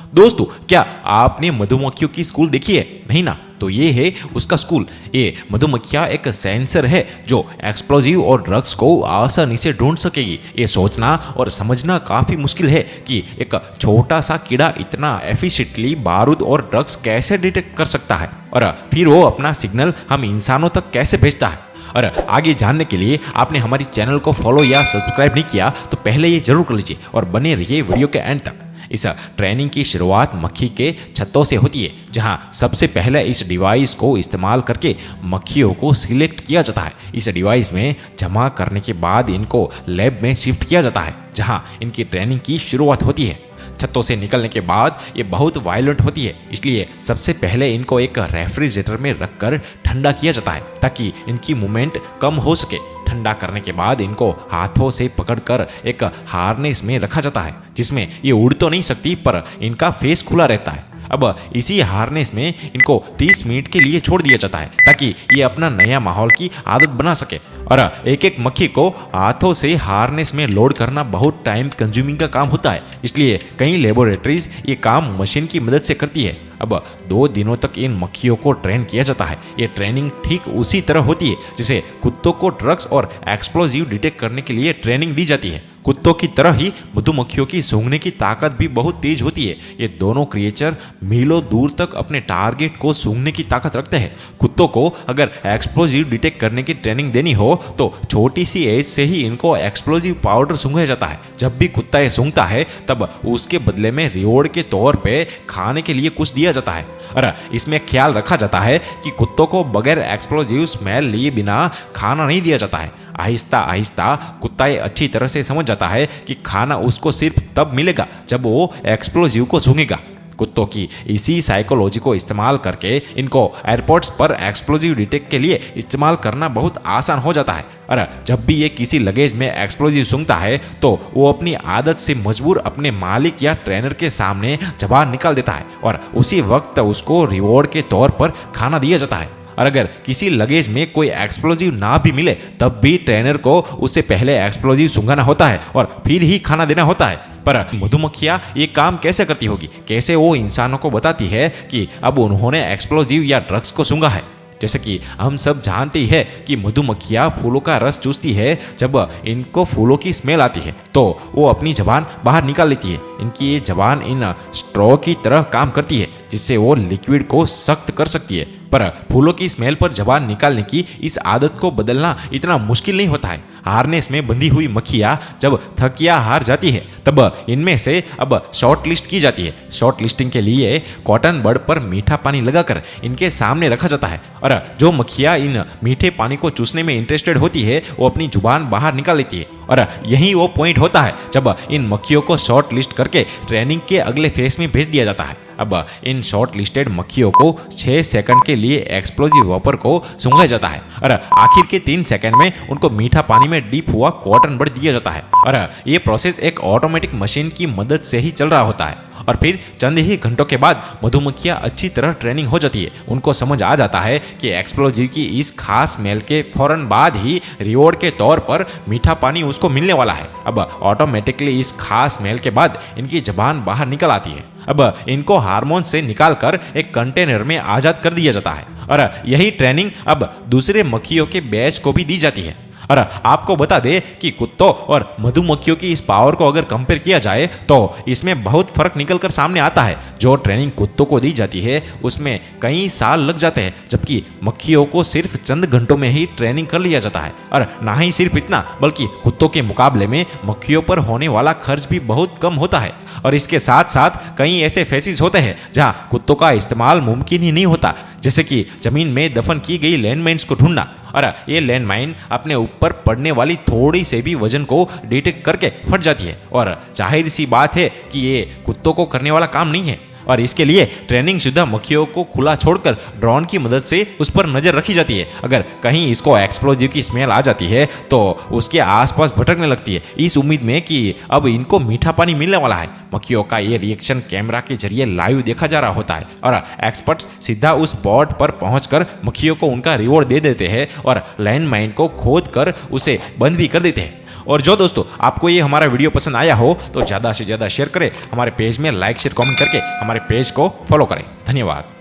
दोस्तों, क्या आपने मधुमक्खियों की स्कूल देखी है? नहीं ना? तो ये है उसका स्कूल। ये मधुमक्खियां एक सेंसर है जो एक्सप्लोजिव और ड्रग्स को आसानी से ढूंढ सकेगी। ये सोचना और समझना काफी मुश्किल है कि एक छोटा सा कीड़ा इतना एफिशिएंटली बारूद और ड्रग्स कैसे डिटेक्ट कर सकता है और फिर वो अपना सिग्नल हम इंसानों तक कैसे भेजता है। और आगे जानने के लिए आपने हमारी चैनल को फॉलो या सब्सक्राइब नहीं किया तो पहले ये जरूर कर लीजिए और बने रहिए वीडियो के एंड तक। इस ट्रेनिंग की शुरुआत मक्खी के छत्तों से होती है, जहां सबसे पहले इस डिवाइस को इस्तेमाल करके मक्खियों को सिलेक्ट किया जाता है। इस डिवाइस में जमा करने के बाद इनको लैब में शिफ्ट किया जाता है, जहां इनकी ट्रेनिंग की शुरुआत होती है। छत्तों से निकलने के बाद ये बहुत वायलेंट होती है, इसलिए सबसे पहले इनको एक रेफ्रिजरेटर में रखकर ठंडा किया जाता है ताकि इनकी मूवमेंट कम हो सके। ठंडा करने के बाद इनको हाथों से पकड़कर एक हार्नेस में रखा जाता है, जिसमें ये उड़ तो नहीं सकती पर इनका फेस खुला रहता है। अब इसी हार्नेस में इनको 30 मिनट के लिए छोड़ दिया जाता है ताकि ये अपना नया माहौल की आदत बना सके। और एक एक मक्खी को हाथों से हार्नेस में लोड करना बहुत टाइम कंज्यूमिंग का काम होता है, इसलिए कई लेबोरेटरीज ये काम मशीन की मदद से करती है। अब 2 दिनों तक इन मक्खियों को ट्रेन किया जाता है। ये ट्रेनिंग ठीक उसी तरह होती है जैसे कुत्तों को ड्रग्स और एक्सप्लोजिव डिटेक्ट करने के लिए ट्रेनिंग दी जाती है। कुत्तों की तरह ही मधुमक्खियों की सूंघने की ताकत भी बहुत तेज होती है। ये दोनों क्रिएचर मीलों दूर तक अपने टारगेट को सूंघने की ताकत रखते हैं। कुत्तों को अगर एक्सप्लोजिव डिटेक्ट करने की ट्रेनिंग देनी हो तो छोटी सी एज से ही इनको एक्सप्लोजिव पाउडर सूंघाया जाता है। जब भी कुत्ता ये सूंघता है तब उसके बदले में रिवॉर्ड के तौर पे खाने के लिए कुछ दिया जाता है। और इसमें ख्याल रखा जाता है कि कुत्तों को बगैर एक्सप्लोजिव स्मेल लिए बिना खाना नहीं दिया जाता है। आहिस्ता आहिस्ता कुत्ता ये अच्छी तरह से समझ जाता है कि खाना उसको सिर्फ तब मिलेगा जब वो एक्सप्लोजिव को सूंघेगा। कुत्तों की इसी साइकोलॉजी को इस्तेमाल करके इनको एयरपोर्ट्स पर एक्सप्लोजिव डिटेक्ट के लिए इस्तेमाल करना बहुत आसान हो जाता है। और जब भी ये किसी लगेज में एक्सप्लोजिव सूंघता है तो वो अपनी आदत से मजबूर अपने मालिक या ट्रेनर के सामने जबान निकाल देता है और उसी वक्त उसको रिवॉर्ड के तौर पर खाना दिया जाता है। और अगर किसी लगेज में कोई एक्सप्लोजिव ना भी मिले तब भी ट्रेनर को उससे पहले एक्सप्लोजिव सूंघाना होता है और फिर ही खाना देना होता है। पर मधुमक्खियां ये काम कैसे करती होगी? कैसे वो इंसानों को बताती है कि अब उन्होंने एक्सप्लोजिव या ड्रग्स को सूंघा है? जैसे कि हम सब जानते ही है कि मधुमक्खियां फूलों का रस चूसती है। जब इनको फूलों की स्मेल आती है तो वो अपनी जबान बाहर निकाल लेती है। इनकी ये जबान इन स्ट्रॉ की तरह काम करती है जिससे वो लिक्विड को सख्त कर सकती है। पर फूलों की स्मेल पर जबान निकालने की इस आदत को बदलना इतना मुश्किल नहीं होता है। हार्नेस में बंधी हुई मक्खियां जब थक या हार जाती है तब इनमें से अब शॉर्ट लिस्ट की जाती है। शॉर्ट लिस्टिंग के लिए कॉटन बड पर मीठा पानी लगाकर इनके सामने रखा जाता है और जो मक्खियां इन मीठे पानी को चूसने में इंटरेस्टेड होती है वो अपनी जुबान बाहर निकाल लेती है। और यही वो पॉइंट होता है जब इन मक्खियों को शॉर्ट लिस्ट करके ट्रेनिंग के अगले फेज में भेज दिया जाता है। अब इन शॉर्ट लिस्टेड मक्खियों को 6 सेकंड के लिए एक्सप्लोजिव वेपर को सूंघा जाता है और आखिर के 3 सेकंड में उनको मीठा पानी में डीप हुआ कॉटन बड दिया जाता है। और ये प्रोसेस एक ऑटोमेटिक मशीन की मदद से ही चल रहा होता है। और फिर चंद ही घंटों के बाद मधुमक्खियां अच्छी तरह ट्रेनिंग हो जाती है। उनको समझ आ जाता है कि एक्सप्लोजिव की इस खास स्मेल के फौरन बाद ही रिवॉर्ड के तौर पर मीठा पानी उसको मिलने वाला है। अब ऑटोमेटिकली इस खास स्मेल के बाद इनकी जबान बाहर निकल आती है। अब इनको हार्मोन से निकालकर एक कंटेनर में आजाद कर दिया जाता है और यही ट्रेनिंग अब दूसरे मक्खियों के बैच को भी दी जाती है। और आपको बता दें कि कुत्तों और मधुमक्खियों की इस पावर को अगर कंपेयर किया जाए तो इसमें बहुत फर्क निकल कर सामने आता है। जो ट्रेनिंग कुत्तों को दी जाती है उसमें कई साल लग जाते हैं, जबकि मक्खियों को सिर्फ चंद घंटों में ही ट्रेनिंग कर लिया जाता है। और ना ही सिर्फ इतना बल्कि कुत्तों के मुकाबले में मक्खियों पर होने वाला खर्च भी बहुत कम होता है। और इसके साथ साथ कई ऐसे फेसिस होते हैं जहाँ कुत्तों का इस्तेमाल मुमकिन ही नहीं होता, जैसे कि जमीन में दफन की गई लैंडमाइंस को ढूंढना। और ये लैंडमाइन अपने ऊपर पड़ने वाली थोड़ी से भी वजन को डिटेक्ट करके फट जाती है और जाहिर सी बात है कि ये कुत्तों को करने वाला काम नहीं है। और इसके लिए ट्रेनिंग शुदा मक्खियों को खुला छोड़कर ड्रोन की मदद से उस पर नजर रखी जाती है। अगर कहीं इसको एक्सप्लोजिव की स्मेल आ जाती है तो उसके आसपास भटकने लगती है, इस उम्मीद में कि अब इनको मीठा पानी मिलने वाला है। मक्खियों का ये रिएक्शन कैमरा के जरिए लाइव देखा जा रहा होता है और एक्सपर्ट्स सीधा उस स्पॉट पर पहुंचकर मक्खियों को उनका रिवॉर्ड दे देते हैं और लैंड माइन को खोद कर उसे बंद भी कर देते हैं। और जो दोस्तों आपको ये हमारा वीडियो पसंद आया हो तो ज़्यादा से ज़्यादा शेयर करें, हमारे पेज में लाइक शेयर कमेंट करके हमारे पेज को फॉलो करें। धन्यवाद।